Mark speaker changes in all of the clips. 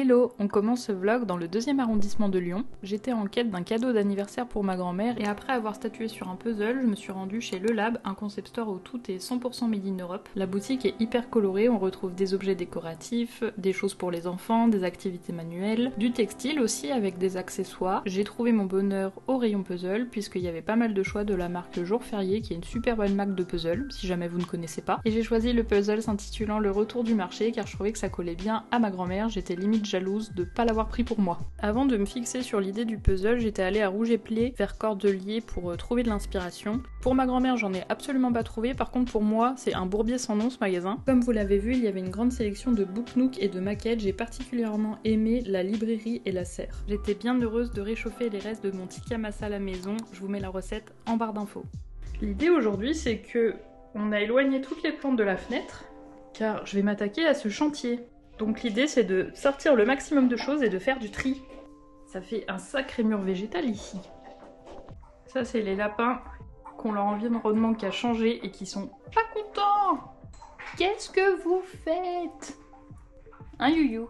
Speaker 1: Hello, on commence ce vlog dans le 2e arrondissement de Lyon. J'étais en quête d'un cadeau d'anniversaire pour ma grand-mère et après avoir statué sur un puzzle, je me suis rendue chez Le Lab, un concept store où tout est 100% made in Europe. La boutique est hyper colorée, on retrouve des objets décoratifs, des choses pour les enfants, des activités manuelles, du textile aussi avec des accessoires. J'ai trouvé mon bonheur au rayon puzzle puisqu'il y avait pas mal de choix de la marque Le Jour Férié qui est une super bonne marque de puzzle, si jamais vous ne connaissez pas. Et j'ai choisi le puzzle s'intitulant Le Retour du marché car je trouvais que ça collait bien à ma grand-mère, j'étais limite jalouse de pas l'avoir pris pour moi. Avant de me fixer sur l'idée du puzzle, j'étais allée à Rouge et Plé vers Cordelier pour trouver de l'inspiration. Pour ma grand-mère, j'en ai absolument pas trouvé, par contre pour moi, c'est un bourbier sans nom ce magasin. Comme vous l'avez vu, il y avait une grande sélection de book nook et de maquettes, j'ai particulièrement aimé la librairie et la serre. J'étais bien heureuse de réchauffer les restes de mon tikka masa à la maison, je vous mets la recette en barre d'infos. L'idée aujourd'hui, c'est que on a éloigné toutes les plantes de la fenêtre, car je vais m'attaquer à ce chantier. Donc l'idée c'est de sortir le maximum de choses et de faire du tri. Ça fait un sacré mur végétal ici. Ça c'est les lapins qu'on leur environnement qui a changé et qui sont pas contents. Qu'est-ce que vous faites? Un youyou.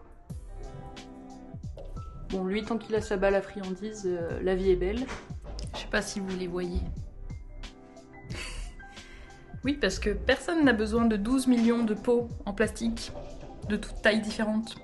Speaker 1: Bon lui tant qu'il a sa balle à friandises, la vie est belle. Je sais pas si vous les voyez. Oui parce que personne n'a besoin de 12 millions de pots en plastique de toutes tailles différentes.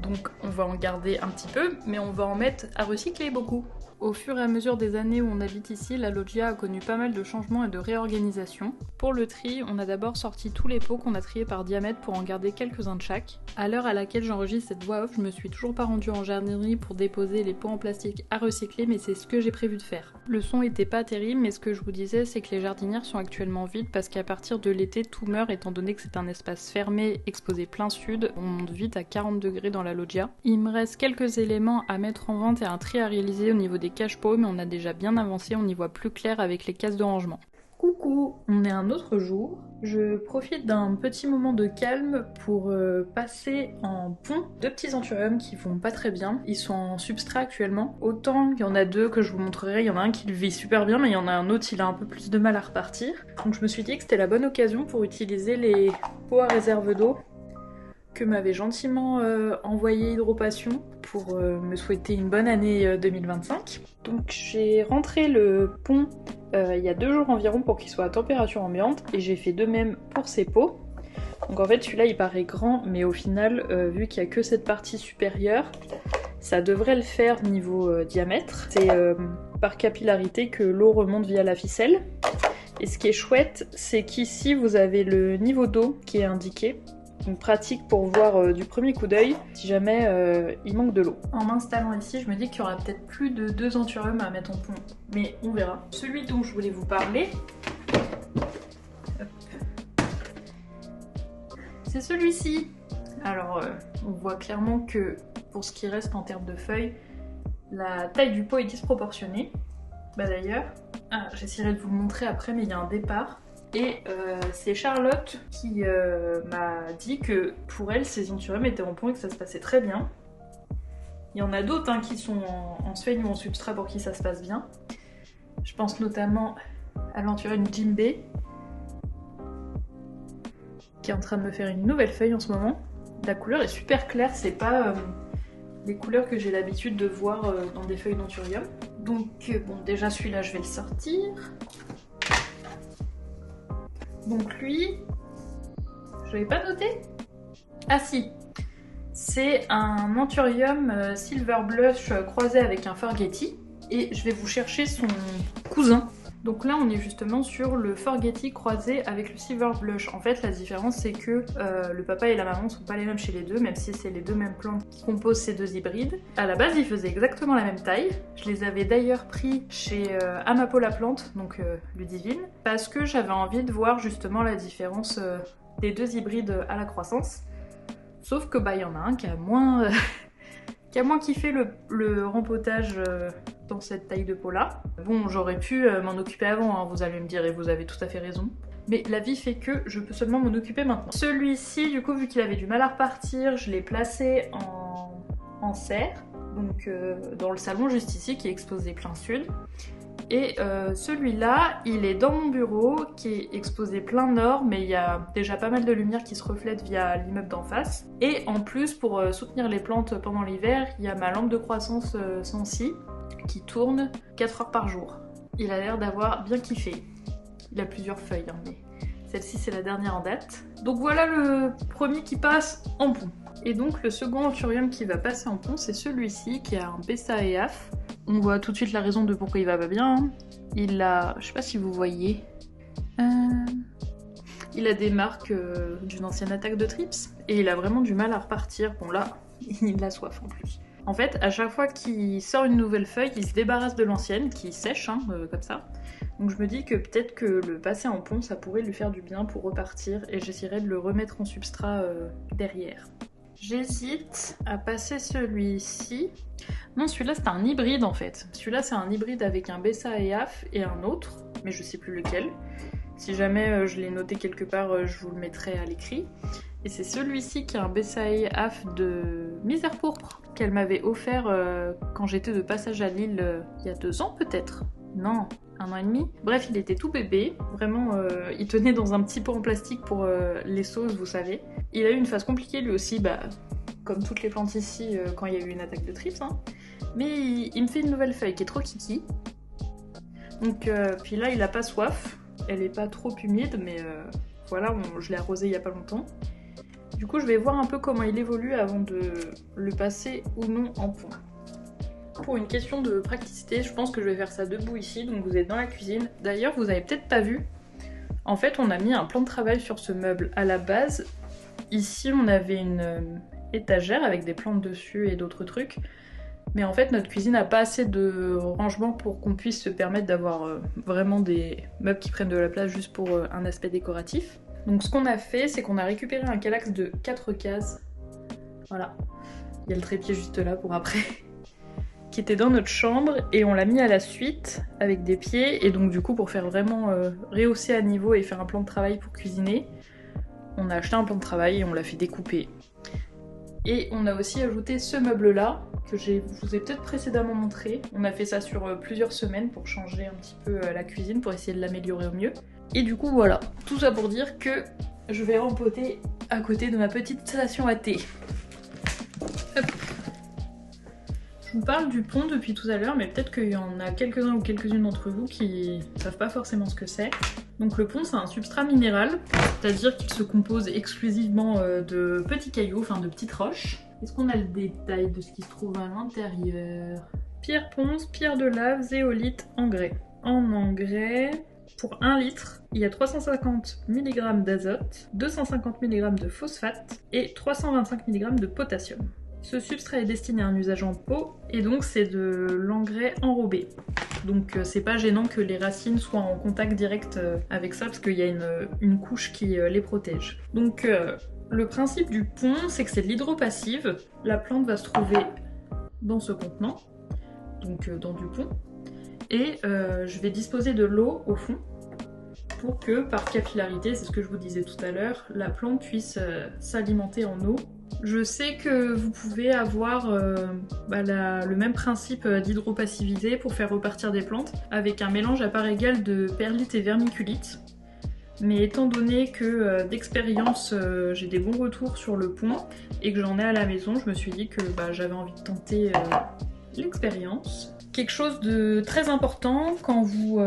Speaker 1: Donc on va en garder un petit peu, mais on va en mettre à recycler beaucoup. Au fur et à mesure des années où on habite ici, la loggia a connu pas mal de changements et de réorganisation. Pour le tri, on a d'abord sorti tous les pots qu'on a triés par diamètre pour en garder quelques-uns de chaque. À l'heure à laquelle j'enregistre cette voix off, je me suis toujours pas rendue en jardinerie pour déposer les pots en plastique à recycler, mais c'est ce que j'ai prévu de faire. Le son était pas terrible, mais ce que je vous disais, c'est que les jardinières sont actuellement vides parce qu'à partir de l'été, tout meurt étant donné que c'est un espace fermé, exposé plein sud. On monte vite à 40 degrés dans la loggia. Il me reste quelques éléments à mettre en vente et un tri à réaliser au niveau des cache-pots, mais on a déjà bien avancé, on y voit plus clair avec les cases de rangement. Coucou, on est un autre jour. Je profite d'un petit moment de calme pour passer en pont deux petits anthuriums qui vont pas très bien. Ils sont en substrat actuellement. Autant il y en a deux que je vous montrerai, il y en a un qui le vit super bien, mais il y en a un autre, il a un peu plus de mal à repartir. Donc je me suis dit que c'était la bonne occasion pour utiliser les pots à réserve d'eau que m'avait gentiment envoyé Hydropassion pour me souhaiter une bonne année 2025. Donc j'ai rentré le pont il y a 2 jours environ pour qu'il soit à température ambiante et j'ai fait de même pour ces pots. Donc en fait celui-là il paraît grand mais au final vu qu'il n'y a que cette partie supérieure, ça devrait le faire niveau diamètre. C'est par capillarité que l'eau remonte via la ficelle. Et ce qui est chouette c'est qu'ici vous avez le niveau d'eau qui est indiqué. Une pratique pour voir du premier coup d'œil si jamais il manque de l'eau. En m'installant ici, je me dis qu'il y aura peut-être plus de 2 anthuriums à mettre en pont, mais on verra. Celui dont je voulais vous parler, c'est celui-ci. Alors, on voit clairement que pour ce qui reste en termes de feuilles, la taille du pot est disproportionnée. Bah d'ailleurs, j'essaierai de vous le montrer après, mais il y a un départ. Et c'est Charlotte qui m'a dit que pour elle, ces anthuriums étaient en pont et que ça se passait très bien. Il y en a d'autres qui sont en sphène ou en substrat pour qui ça se passe bien. Je pense notamment à l'anthurium Jimbei, qui est en train de me faire une nouvelle feuille en ce moment. La couleur est super claire, c'est pas les couleurs que j'ai l'habitude de voir dans des feuilles d'anthurium. Donc bon, déjà celui-là, je vais le sortir. Donc lui, je l'avais pas noté? Ah si, c'est un anthurium silver blush croisé avec un Forgetti et je vais vous chercher son cousin. Donc là on est justement sur le Forgetti croisé avec le silver blush. En fait la différence c'est que le papa et la maman sont pas les mêmes chez les deux, même si c'est les deux mêmes plantes qui composent ces deux hybrides. À la base ils faisaient exactement la même taille. Je les avais d'ailleurs pris chez Amapo la plante, donc Ludivine, parce que j'avais envie de voir justement la différence des deux hybrides à la croissance. Sauf que bah il y en a un qui a moins kiffé le rempotage dans cette taille de pot là. Bon, j'aurais pu m'en occuper avant, vous allez me dire, et vous avez tout à fait raison. Mais la vie fait que je peux seulement m'en occuper maintenant. Celui-ci, du coup, vu qu'il avait du mal à repartir, je l'ai placé en serre, donc dans le salon juste ici qui est exposé plein sud. Et celui-là, il est dans mon bureau qui est exposé plein nord, mais il y a déjà pas mal de lumière qui se reflète via l'immeuble d'en face. Et en plus, pour soutenir les plantes pendant l'hiver, il y a ma lampe de croissance Sensi qui tourne 4 heures par jour. Il a l'air d'avoir bien kiffé. Il a plusieurs feuilles, hein, mais celle-ci c'est la dernière en date. Donc voilà le premier qui passe en pont. Et donc le second anthurium qui va passer en pont, c'est celui-ci qui a un Bessaeaf. On voit tout de suite la raison de pourquoi il va pas bien. Il a, je sais pas si vous voyez, il a des marques d'une ancienne attaque de trips et il a vraiment du mal à repartir. Bon là, il a soif en plus. En fait, à chaque fois qu'il sort une nouvelle feuille, il se débarrasse de l'ancienne qui sèche, hein, comme ça. Donc je me dis que peut-être que le passer en pont, ça pourrait lui faire du bien pour repartir et j'essaierai de le remettre en substrat derrière. J'hésite à passer celui-ci. Non, celui-là c'est un hybride en fait. Celui-là c'est un hybride avec un Bessaeaf et un autre, mais je sais plus lequel. Si jamais je l'ai noté quelque part, je vous le mettrai à l'écrit. Et c'est celui-ci qui est un Bessaeaf de Misère Pourpre qu'elle m'avait offert quand j'étais de passage à Lille il y a 2 ans peut-être. Non, 1 an et demi. Bref, il était tout bébé. Vraiment, il tenait dans un petit pot en plastique pour les sauces, vous savez. Il a eu une phase compliquée lui aussi, comme toutes les plantes ici quand il y a eu une attaque de trips. Hein. Mais il me fait une nouvelle feuille qui est trop kiki. Donc, puis là, il a pas soif. Elle est pas trop humide, mais voilà, je l'ai arrosé il y a pas longtemps. Du coup, je vais voir un peu comment il évolue avant de le passer ou non en pont. Pour une question de praticité, je pense que je vais faire ça debout ici, donc vous êtes dans la cuisine. D'ailleurs, vous avez peut-être pas vu, en fait, on a mis un plan de travail sur ce meuble. À la base, ici, on avait une étagère avec des plantes dessus et d'autres trucs. Mais en fait, notre cuisine n'a pas assez de rangement pour qu'on puisse se permettre d'avoir vraiment des meubles qui prennent de la place juste pour un aspect décoratif. Donc ce qu'on a fait, c'est qu'on a récupéré un Kallax de 4 cases. Voilà. Il y a le trépied juste là pour après. Qui était dans notre chambre et on l'a mis à la suite avec des pieds. Et donc du coup, pour faire vraiment rehausser à niveau et faire un plan de travail pour cuisiner, on a acheté un plan de travail et on l'a fait découper. Et on a aussi ajouté ce meuble-là, que je vous ai peut-être précédemment montré. On a fait ça sur plusieurs semaines pour changer un petit peu la cuisine, pour essayer de l'améliorer au mieux. Et du coup voilà, tout ça pour dire que je vais rempoter à côté de ma petite station à thé. Hop. Je vous parle du pont depuis tout à l'heure, mais peut-être qu'il y en a quelques-uns ou quelques-unes d'entre vous qui ne savent pas forcément ce que c'est. Donc le pont, c'est un substrat minéral, c'est-à-dire qu'il se compose exclusivement de petits cailloux, enfin de petites roches. Est-ce qu'on a le détail de ce qui se trouve à l'intérieur? Pierre ponce, pierre de lave, zéolite, engrais. En engrais, pour 1 litre, il y a 350 mg d'azote, 250 mg de phosphate et 325 mg de potassium. Ce substrat est destiné à un usage en pot et donc c'est de l'engrais enrobé. Donc c'est pas gênant que les racines soient en contact direct avec ça parce qu'il y a une couche qui les protège. Donc le principe du pont, c'est que c'est de l'hydropassive. La plante va se trouver dans ce contenant, donc dans du pont. Et je vais disposer de l'eau au fond pour que par capillarité, c'est ce que je vous disais tout à l'heure, la plante puisse s'alimenter en eau. Je sais que vous pouvez avoir le même principe d'hydropassivité pour faire repartir des plantes avec un mélange à part égale de perlite et vermiculite. Mais étant donné que d'expérience j'ai des bons retours sur le pont et que j'en ai à la maison, je me suis dit que j'avais envie de tenter l'expérience. Quelque chose de très important quand vous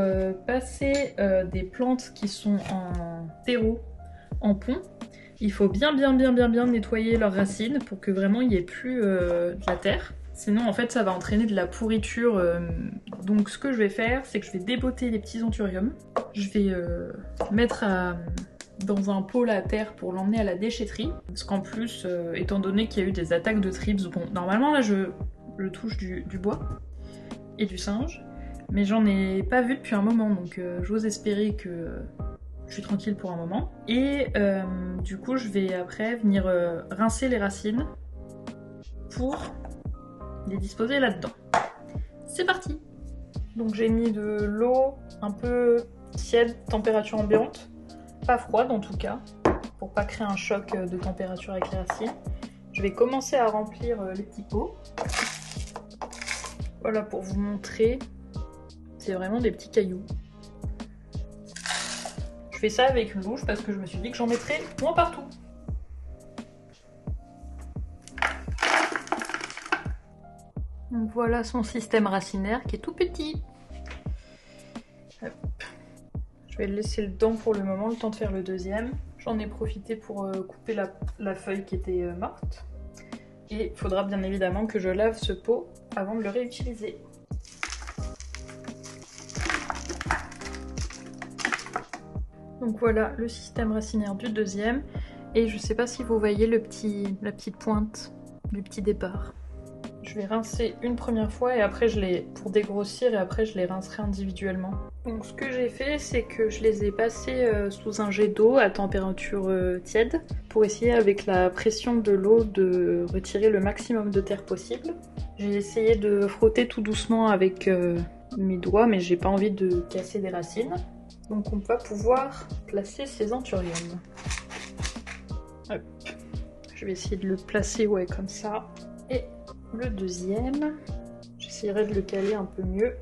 Speaker 1: passez des plantes qui sont en terreau, en pont, il faut bien nettoyer leurs racines pour que vraiment il n'y ait plus de la terre. Sinon en fait ça va entraîner de la pourriture. Donc ce que je vais faire, c'est que je vais débotter les petits anthuriums. Je vais mettre dans un pot la terre pour l'emmener à la déchetterie. Parce qu'en plus, étant donné qu'il y a eu des attaques de trips, bon normalement là je touche du bois et du singe, mais j'en ai pas vu depuis un moment, donc j'ose espérer que je suis tranquille pour un moment. Et du coup je vais après venir rincer les racines pour les disposer là-dedans. C'est parti! Donc j'ai mis de l'eau un peu tiède, température ambiante, pas froide en tout cas, pour pas créer un choc de température avec les racines. Je vais commencer à remplir les petits pots. Voilà pour vous montrer C'est vraiment des petits cailloux. Je fais ça avec une louche parce que je me suis dit que j'en mettrais moins partout. Donc voilà son système racinaire qui est tout petit. Hop. Je vais le laisser dedans pour le moment, le temps de faire le deuxième. J'en ai profité pour couper la feuille qui était morte. Et il faudra bien évidemment que je lave ce pot avant de le réutiliser. Donc voilà le système racinaire du deuxième. Et je sais pas si vous voyez la petite pointe du petit départ. Je vais rincer une première fois et après pour dégrossir, et après je les rincerai individuellement. Donc ce que j'ai fait, c'est que je les ai passés sous un jet d'eau à température tiède pour essayer avec la pression de l'eau de retirer le maximum de terre possible. J'ai essayé de frotter tout doucement avec mes doigts, mais j'ai pas envie de casser des racines. Donc on va pouvoir placer ces anthuriums. Hop. Je vais essayer de le placer comme ça. Et le deuxième, j'essaierai de le caler un peu mieux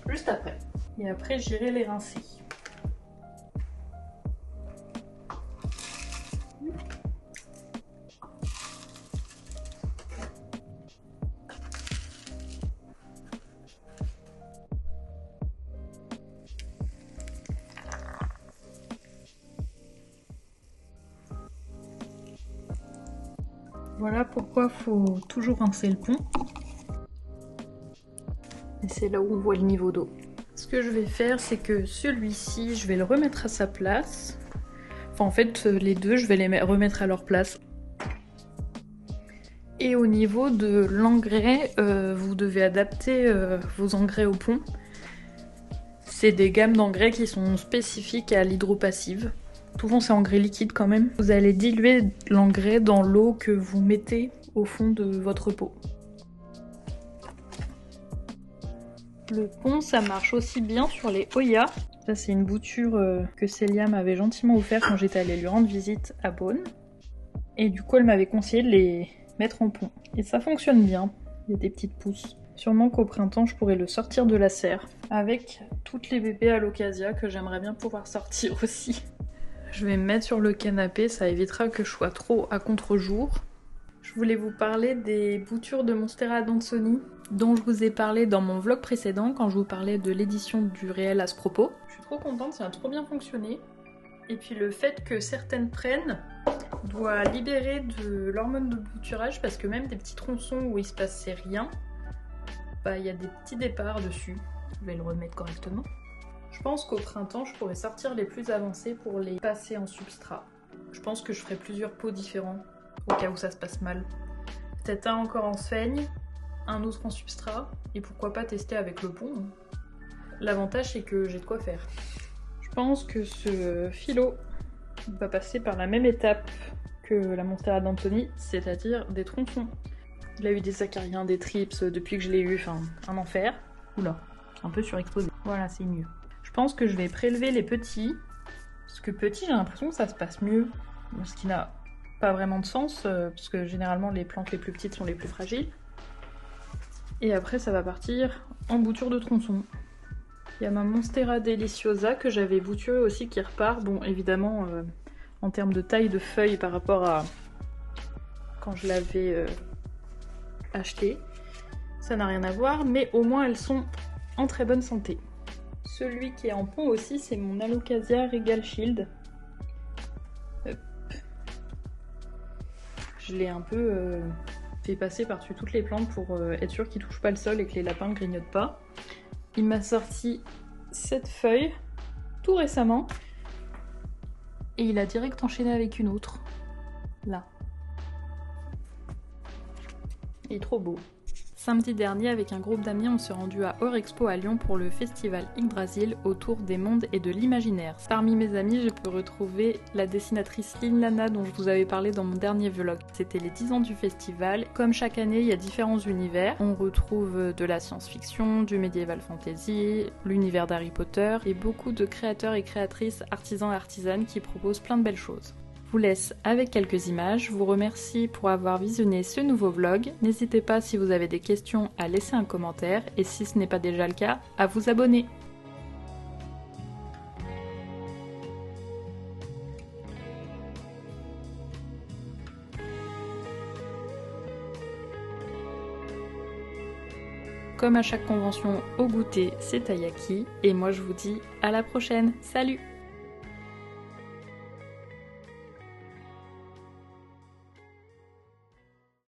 Speaker 1: juste après. Et après j'irai les rincer. Voilà pourquoi il faut toujours rincer le pont. Et c'est là où on voit le niveau d'eau. Ce que je vais faire, c'est que celui-ci, je vais le remettre à sa place. Enfin, en fait, les deux, je vais les remettre à leur place. Et au niveau de l'engrais, vous devez adapter vos engrais au pont. C'est des gammes d'engrais qui sont spécifiques à l'hydropassive. Souvent c'est engrais liquide quand même. Vous allez diluer l'engrais dans l'eau que vous mettez au fond de votre pot. Le pont, ça marche aussi bien sur les Hoya. Ça c'est une bouture que Célia m'avait gentiment offert quand j'étais allée lui rendre visite à Beaune. Et du coup elle m'avait conseillé de les mettre en pont. Et ça fonctionne bien, il y a des petites pousses. Sûrement qu'au printemps je pourrais le sortir de la serre. Avec toutes les bébés Alocasia que j'aimerais bien pouvoir sortir aussi. Je vais me mettre sur le canapé, ça évitera que je sois trop à contre-jour. Je voulais vous parler des boutures de Monstera d'Anthony dont je vous ai parlé dans mon vlog précédent quand je vous parlais de l'édition du réel à ce propos. Je suis trop contente, ça a trop bien fonctionné. Et puis le fait que certaines prennent doit libérer de l'hormone de bouturage parce que même des petits tronçons où il se passait rien, il y a des petits départs dessus. Je vais le remettre correctement. Je pense qu'au printemps, je pourrais sortir les plus avancés pour les passer en substrat. Je pense que je ferai plusieurs pots différents, au cas où ça se passe mal. Peut-être un encore en sphaigne, un autre en substrat, et pourquoi pas tester avec le pont. L'avantage, c'est que j'ai de quoi faire. Je pense que ce philo va passer par la même étape que la Monstera d'Anthony, c'est-à-dire des tronçons. Il a eu des acariens, des trips depuis que je l'ai eu, enfin un enfer. Oula, un peu surexposé. Voilà, c'est mieux. Je pense que je vais prélever les petits, parce que petits, j'ai l'impression que ça se passe mieux. Ce qui n'a pas vraiment de sens, parce que généralement les plantes les plus petites sont les plus fragiles. Et après ça va partir en bouture de tronçon. Il y a ma Monstera Deliciosa que j'avais bouturée aussi qui repart. Bon, évidemment, en termes de taille de feuilles par rapport à quand je l'avais achetée, ça n'a rien à voir, mais au moins elles sont en très bonne santé. Celui qui est en pont aussi, c'est mon Alocasia Regal Shield. Hop. Je l'ai un peu fait passer par-dessus toutes les plantes pour être sûr qu'il ne touche pas le sol et que les lapins ne grignotent pas. Il m'a sorti cette feuille tout récemment et il a direct enchaîné avec une autre. Là. Il est trop beau. Samedi dernier, avec un groupe d'amis, on s'est rendu à Eurexpo à Lyon pour le festival Yggdrasil autour des mondes et de l'imaginaire. Parmi mes amis, je peux retrouver la dessinatrice Lynn Lana dont je vous avais parlé dans mon dernier vlog. C'était les 10 ans du festival. Comme chaque année, il y a différents univers. On retrouve de la science-fiction, du medieval fantasy, l'univers d'Harry Potter et beaucoup de créateurs et créatrices, artisans et artisanes qui proposent plein de belles choses.
Speaker 2: vous laisse avec quelques images. Je vous remercie pour avoir visionné ce nouveau vlog. N'hésitez pas si vous avez des questions à laisser un commentaire et si ce n'est pas déjà le cas, à vous abonner. Comme à chaque convention, au goûter, c'est taiyaki. Et moi je vous dis à la prochaine. Salut!